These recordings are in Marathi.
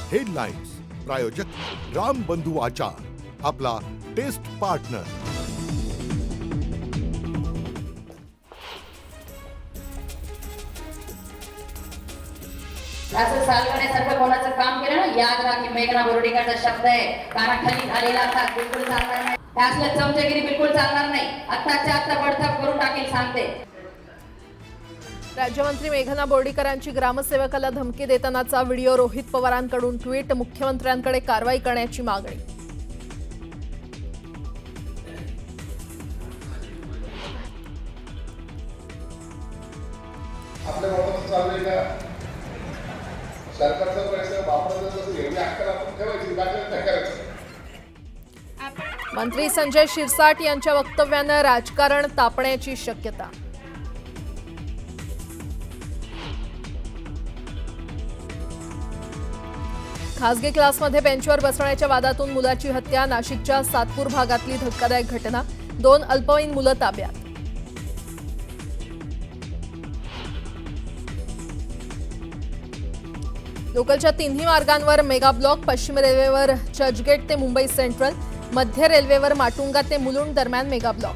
हेडलाइन्स प्रायोजक राम बंधू आचार, आपला टेस्ट पार्टनर। असं सालगण्यासारखं कोणाचं काम केलं ना, याद राहा की मेघना बोर्डीकरचा शब्द आहे, कानाखाली झालेला असा बिलकुल चालणार नाही, त्यासलं चमचगिरी बिलकुल चालणार नाही, आत्ताच्या आत्ता बडतप करून टाकेल सांगते। राज्यमंत्री मेघना बोर्डीकरांची ग्रामसेवकाला धमकी देतानाचा व्हिडिओ, रोहित पवारांकडून ट्विट, मुख्यमंत्र्यांकडे कारवाई करण्याची मागणी। आपल्या बाबत चालू का सरकारचा पैसा वापरत असं एवढी अक्कल आपण ठेवायची, बाकी काय करायचं। मंत्री संजय शिरसाट यांच्या वक्तव्यानं राजकारण तापण्याची शक्यता। खासगी क्लासमध्ये बेंचवर बसवण्याच्या वादातून मुलाची हत्या, नाशिकच्या सातपूर भागातली धक्कादायक घटना, 2 अल्पवयीन मुलं ताब्यात। लोकलच्या 3ही मार्गांवर मेगा ब्लॉक, पश्चिम रेल्वेवर चर्चगेट ते मुंबई सेंट्रल, मध्य रेल्वेवर माटुंगा ते मुलुंड दरम्यान मेगा ब्लॉक।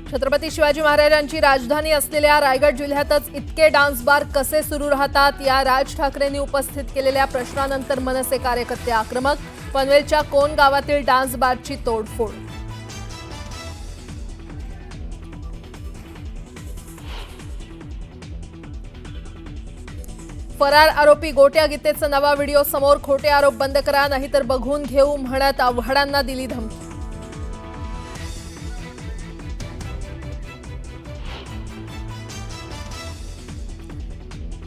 छत्रपती शिवाजी महाराजांची राजधानी असलेल्या रायगड जिल्ह्यातच इतके डान्स बार कसे सुरू राहतात, या राज ठाकरेंनी उपस्थित केलेल्या प्रश्नानंतर मनसे कार्यकर्ते आक्रमक, पनवेलच्या कोण गावातील डान्स बारची तोडफोड। फरार आरोपी गोट्या गीतेचा नवा व्हिडिओ समोर, खोटे आरोप बंद करा नाहीतर बघून घेऊ म्हणत आव्हाडांना दिली धमकी।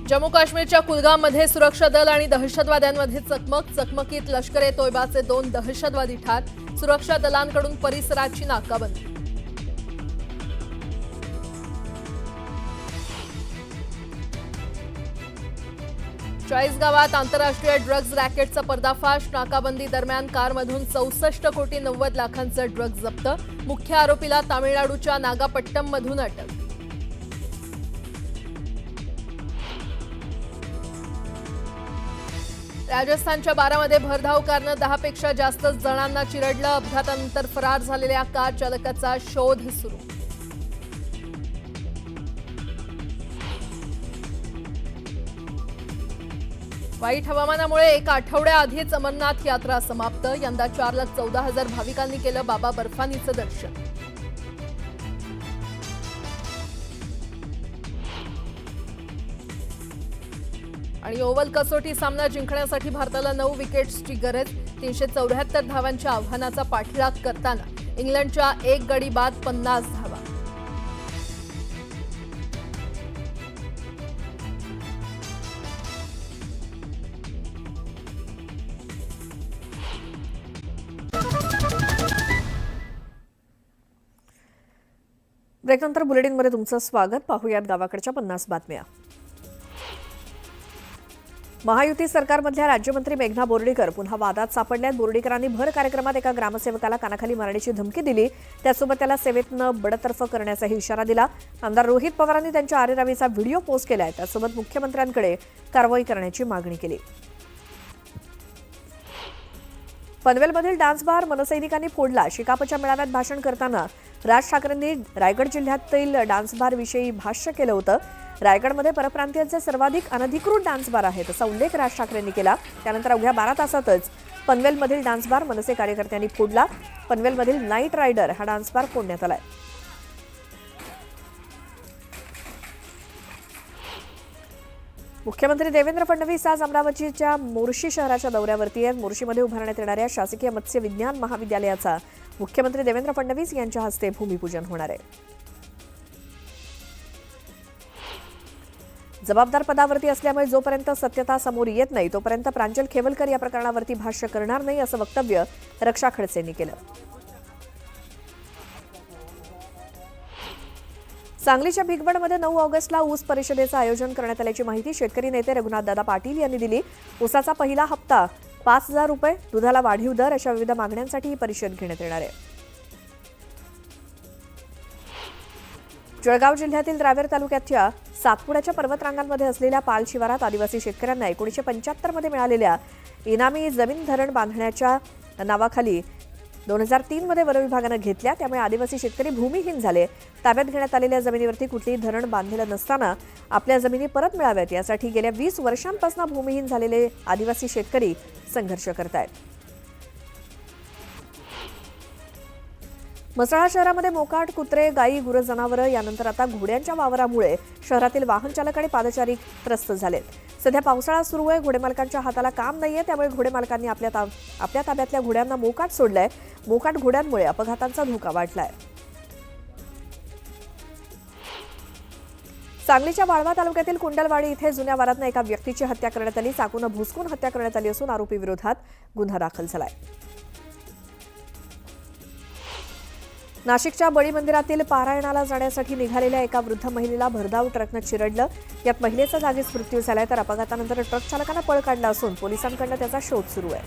जम्मू काश्मीरच्या कुलगाममध्ये सुरक्षा दल आणि दहशतवाद्यांमध्ये चकमकीत लष्कर-ए-तोयबाचे 2 दहशतवादी ठार, सुरक्षा दलांकडून परिसराची नाकाबंदी। चाळीसगावात आंतरराष्ट्रीय ड्रग्ज रॅकेटचा पर्दाफाश, नाकाबंदी दरम्यान कारमधून 64 कोटी 90 लाखांचं ड्रग्ज जप्त, मुख्य आरोपीला तामिळनाडूच्या नागापट्टममधून अटक। राजस्थानच्या बारामध्ये भरधाव कारनं 10 पेक्षा जास्त जणांना चिरडलं, अपघातानंतर फरार झालेल्या कार चालकाचा शोध सुरू। वाईट हवामानामुळे 1 आठवड्याआधीच अमरनाथ यात्रा समाप्त, यंदा 4,14,000 भाविकांनी केलं बाबा बर्फानीचं दर्शन। आणि ओव्हल कसोटी सामना जिंकण्यासाठी भारताला 9 विकेट्सची गरज, 374 धावांच्या आव्हानाचा पाठलाग करताना इंग्लंडच्या 1 गडी बाद 50 धावा। ब्रेकनंतर बुलेटिनमध्ये तुमचं स्वागत। पाहूयात गावाकडच्या 50 बातम्या। महायुती सरकारमधल्या राज्यमंत्री मेघना बोर्डीकर पुन्हा वादात सापडल्यात। बोर्डीकरांनी भर कार्यक्रमात एका ग्रामसेवकाला कानाखाली मारण्याची धमकी दिली, त्यासोबत त्याला सेवेतनं बडतर्फ करण्याचाही इशारा दिला। आमदार रोहित पवारांनी त्यांच्या आरेरावीचा व्हिडिओ पोस्ट केलाय, त्यासोबत मुख्यमंत्र्यांकडे कारवाई करण्याची मागणी केली। पनवेलमधील डान्स बार मनसैनिकांनी फोडला, शिकापच्या मेळाव्यात भाषण करताना राज ठाकरेंनी रायगड जिल्ह्यातील डान्स बार विषयी भाष्य केलं होतं। रायगडमध्ये परप्रांतीयांचे सर्वाधिक अनधिकृत डान्स बार आहेत असा उल्लेख राज ठाकरेंनी केला। त्यानंतर अवघ्या 12 तासातच पनवेलमधील डान्स बार मनसे कार्यकर्त्यांनी फोडला। पनवेलमधील नाईट रायडर हा डान्स बार फोडण्यात आलाय। मुख्यमंत्री देवेंद्र फडणवीस आज अमरावतीच्या मोर्शी शहराच्या दौऱ्यावरती आहेत। मोर्शीमध्ये उभारण्यात येणाऱ्या शासकीय मत्स्य विज्ञान महाविद्यालयाचा मुख्यमंत्री देवेंद्र फडणवीस यांच्या हस्ते भूमिपूजन होणार आहे। जबाबदार पदावरती असल्यामुळे जोपर्यंत सत्यता समोर येत नाही तोपर्यंत प्रांजल खेवलकर या प्रकरणावरती भाष्य करणार नाही असं वक्तव्य रक्षा खडसेंनी केलं। सांगलीच्या भिगवणमध्ये 9 ऑगस्टला ऊस परिषदेचं आयोजन करण्यात आल्याची माहिती शेतकरी नेते रघुनाथदादा पाटील यांनी दिली। ऊसाचा पहिला हप्ता 5,000 रुपये, दुधाला वाढीव दर अशा विविध मागण्यांसाठी ही परिषद घेण्यात येणार आहे। जळगाव जिल्ह्यातील रावेर तालुक्याच्या सातपुड्याच्या पर्वतरांगांमध्ये असलेल्या पाल शिवारात आदिवासी शेतकऱ्यांना 1975 मध्ये मिळालेल्या इनामी जमीन धरण बांधण्याच्या नावाखाली 2003 मध्ये वनविभागानं घेतल्या. त्यामुळे आदिवासी शेतकरी भूमिहीन झाले. ताब्यात घेण्यात आलेल्या जमिनीवरती कुठलीही धरण बांधलेलं नसताना आपल्या जमिनी परत मिळाव्यात यासाठी गेल्या 20 वर्षांपासून भूमिहीन झालेले आदिवासी शेतकरी संघर्ष करतायत. म्हसळा शहरामध्ये मोकाट, कुत्रे, गायी, गुरं, जनावरं यानंतर आता घोड्यांच्या वावरामुळे शहरातील वाहन चालक आणि पादचारी त्रस्त झालेत. सध्या पावसाळा सुरू आहे. घोडेमालकांच्या हाताला काम नाहीये. त्यामुळे घोडेमालकांनी आपल्या ताब्यातल्या घोड्यांना मोकाट सोडलंय. मोकाट घोड्यांमुळे अपघातांचा धोका वाढलाय. सांगलीच्या वाळवा तालुक्यातील कुंडलवाडी इथे जुन्या वारातनं एका व्यक्तीची हत्या करण्यात आली. चाकूनं भुसकून हत्या करण्यात आली असून आरोपी विरोधात गुन्हा दाखल झालाय. नाशिकच्या बळी मंदिरातील पारायणाला जाण्यासाठी निघालेल्या एका वृद्ध महिलेला भरधाव ट्रकनं चिरडलं. यात महिलेचा जागीच मृत्यू झालाय. तर अपघातानंतर ट्रक चालकानं पळ काढला असून पोलिसांकडून त्याचा शोध सुरू आहे.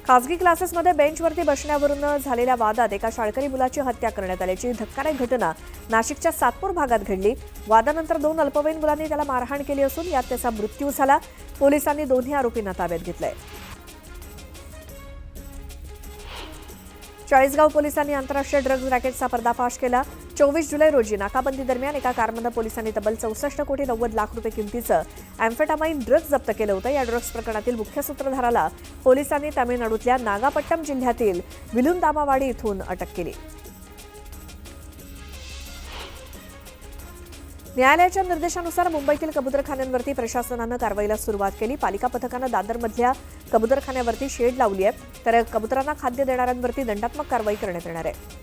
खासगी क्लासेसमध्ये बेंचवरती बसण्यावरून झालेल्या वादात एका शाळकरी मुलाची हत्या करण्यात आल्याची धक्कादायक घटना नाशिकच्या सातपूर भागात घडली. वादानंतर 2 अल्पवयीन मुलांनी त्याला मारहाण केली असून यात त्याचा मृत्यू झाला. पोलिसांनी दोन्ही आरोपींना ताब्यात घेतलंय. चाळीसगाव पोलिसांनी आंतरराष्ट्रीय ड्रग्ज रॅकेटचा पर्दाफाश केला. 24 जुलै रोजी नाकाबंदी दरम्यान एका कारमध्ये पोलिसांनी तब्बल 64 कोटी 90 लाख रुपये किमतीचं अॅम्फेटामाइन ड्रग्ज जप्त केलं होतं. या ड्रग्ज प्रकरणातील मुख्य सूत्रधाराला पोलिसांनी तामिळनाडूतल्या नागापट्टम जिल्ह्यातील विलुंदामावाडी इथून अटक केली. न्यायालयाच्या निर्देशानुसार मुंबईतील कबुतरखान्यांवरती प्रशासनानं कारवाईला सुरुवात केली. पालिका पथकानं दादरमधल्या कबुतरखान्यावरती शेड लावली आहे. तर कबुतरांना खाद्य देणाऱ्यांवरती दंडात्मक कारवाई करण्यात येणार आहे.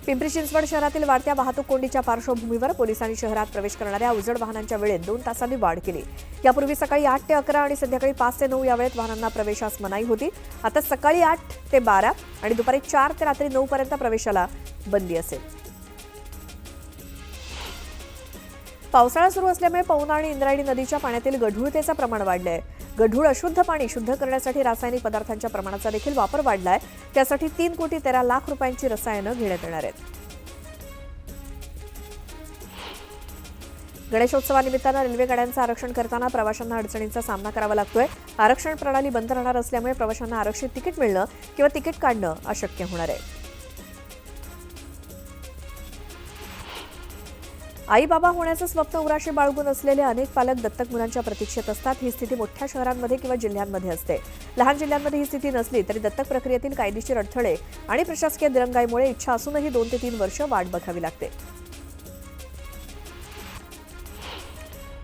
पिंपरी चिंचवड शहरातील वाढत्या वाहतूक कोंडीच्या पार्श्वभूमीवर पोलिसांनी शहरात प्रवेश करणाऱ्या अवजड वाहनांच्या वेळेत 2 तासांनी वाढ केली. यापूर्वी सकाळी 8 ते 11 आणि संध्याकाळी 5 ते 9 या वेळेत वाहनांना प्रवेशास मनाई होती. आता सकाळी 8 ते 12 आणि दुपारी 4 ते रात्री 9 पर्यंत प्रवेशाला बंदी असेल. पावसाळा सुरू असल्यामुळे पवना आणि इंद्रायणी नदीच्या पाण्यातील गढूळतेचं प्रमाण वाढलं आहे. गढूळ अशुद्ध पाणी शुद्ध करण्यासाठी रासायनिक पदार्थांच्या प्रमाणाचा देखील वापर वाढला आहे. त्यासाठी 3 कोटी 13 लाख रुपयांची रसायनं घेण्यात येणार आहेत. गणेशोत्सवानिमित्तानं रेल्वे गाड्यांचं आरक्षण करताना प्रवाशांना अडचणींचा सामना करावा लागतोय. आरक्षण प्रणाली बंद राहणार असल्यामुळे प्रवाशांना आरक्षित तिकीट मिळणं किंवा तिकीट काढणं अशक्य होणार आहे. आई बाबा होण्याचं स्वप्न उराशी बाळगून असलेले अनेक पालक दत्तक मुलांच्या प्रतीक्षेत असतात. ही स्थिती मोठ्या शहरांमध्ये किंवा जिल्ह्यांमध्ये असते. लहान जिल्ह्यांमध्ये ही स्थिती नसली तरी दत्तक प्रक्रियेतील कायदेशीर अडथळे आणि प्रशासकीय दिरंगाईमुळे इच्छा असूनही 2 ते 3 वर्ष वाट बघावी लागते.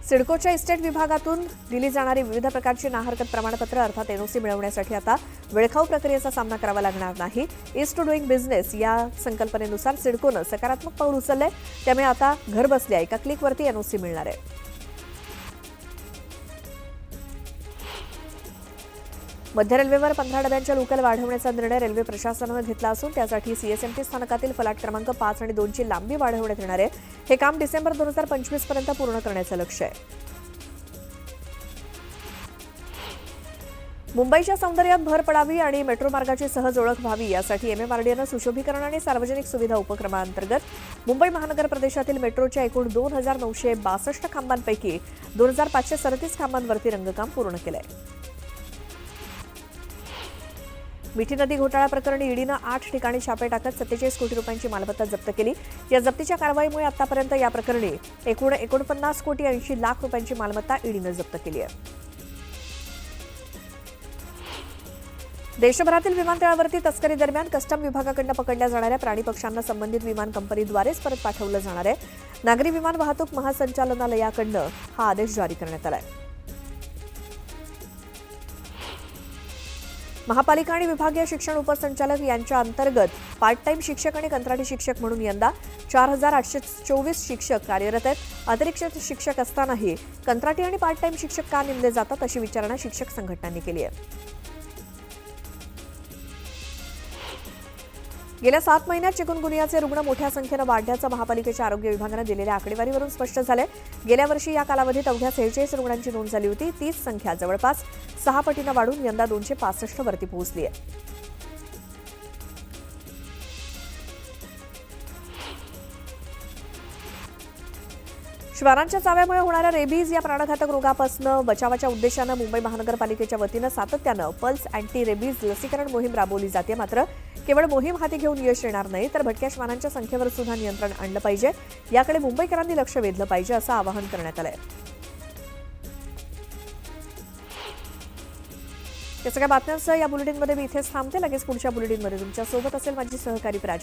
सिडकोच्या इस्टेट विभागातून दिली जाणारी विविध प्रकारची नाहरकत प्रमाणपत्र अर्थात एनओसी मिळवण्यासाठी आता वेळखाऊ प्रक्रियेचा सामना करावा लागणार नाही. ईज टू डुईंग बिझनेस या संकल्पनेनुसार सिडकोनं सकारात्मक पाऊल उचललंय. त्यामुळे आता घर बसल्या एका क्लिकवरती एनओसी मिळणार आहे. मध्य रेल्वेवर 15 डब्यांच्या लोकल वाढवण्याचा निर्णय रेल्वे प्रशासनानं घेतला असून त्यासाठी सीएसएमटी स्थानकातील फलाट क्रमांक 5 आणि 2 ची लांबी वाढवण्यात येणार आहे. हे काम डिसेंबर 2025 पर्यंत पूर्ण करण्याचं लक्ष्य आहे. मुंबईच्या सौंदर्यात भर पडावी आणि मेट्रो मार्गाची सहज ओळख व्हावी यासाठी एमएमआरडीएनं सुशोभीकरण आणि सार्वजनिक सुविधा उपक्रमाअंतर्गत मुंबई महानगर प्रदेशातील मेट्रोच्या एकूण 2962 खांबांपैकी 2537 खांबांवरती रंगकाम पूर्ण केलंय. मिठी नदी घोटाळा प्रकरणी ईडीनं 8 ठिकाणी छापे टाकत 47 कोटी रुपयांची मालमत्ता जप्त केली. या जप्तीच्या कारवाईमुळे आतापर्यंत या प्रकरणी एकूण 49 कोटी 80 लाख रुपयांची मालमत्ता ईडीनं जप्त केली आहे. देशभरातील विमानतळावरती तस्करी दरम्यान कस्टम विभागाकडून पकडल्या जाणाऱ्या प्राणी पक्ष्यांना संबंधित विमान कंपनीद्वारेच परत पाठवलं जाणार आहे. नागरी विमान वाहतूक महासंचालनालयाकडून हा आदेश जारी करण्यात आला आहे. महापालिका आणि विभागीय शिक्षण उपसंचालक यांच्या अंतर्गत पार्ट टाइम शिक्षक आणि कंत्राटी शिक्षक म्हणून यंदा 4824 शिक्षक कार्यरत आहेत. अतिरिक्त शिक्षक असतानाही कंत्राटी आणि पार्ट टाइम शिक्षक का नेमले जातात अशी विचारणा शिक्षक संघटनांनी केली आहे. गेल्या 7 महिन्यात चिकुनगुनियाचे रुग्ण मोठ्या संख्येनं वाढल्याचं महापालिकेच्या आरोग्य विभागानं दिलेल्या आकडेवारीवरून स्पष्ट झालंय. गेल्या वर्षी या कालावधीत अवघ्या 46 रुग्णांची नोंद झाली होती. तीच संख्या जवळपास 6 पटीनं वाढून यंदा 265 वरती पोहोचली आहे. श्वानांच्या चाव्यामुळे होणाऱ्या रेबीज या प्राणघातक रोगापासून बचावाच्या उद्देशानं मुंबई महानगरपालिकेच्या वतीनं सातत्यानं पल्स अँटी रेबीज लसीकरण मोहीम राबवली जाते. मात्र केवळ मोहीम हाती घेऊन यश येणार नाही, तर भटक्या श्वानांच्या संख्येवर सुद्धा नियंत्रण आणलं पाहिजे. याकडे मुंबईकरांनी लक्ष वेधलं पाहिजे असं आवाहन करण्यात आलंय. या सगळ्या बातम्यांसह या बुलेटिनमध्ये मी इथेच थांबते. लगेच पुढच्या बुलेटिनमध्ये तुमच्या सोबत असेल माझी सहकारी प्राची.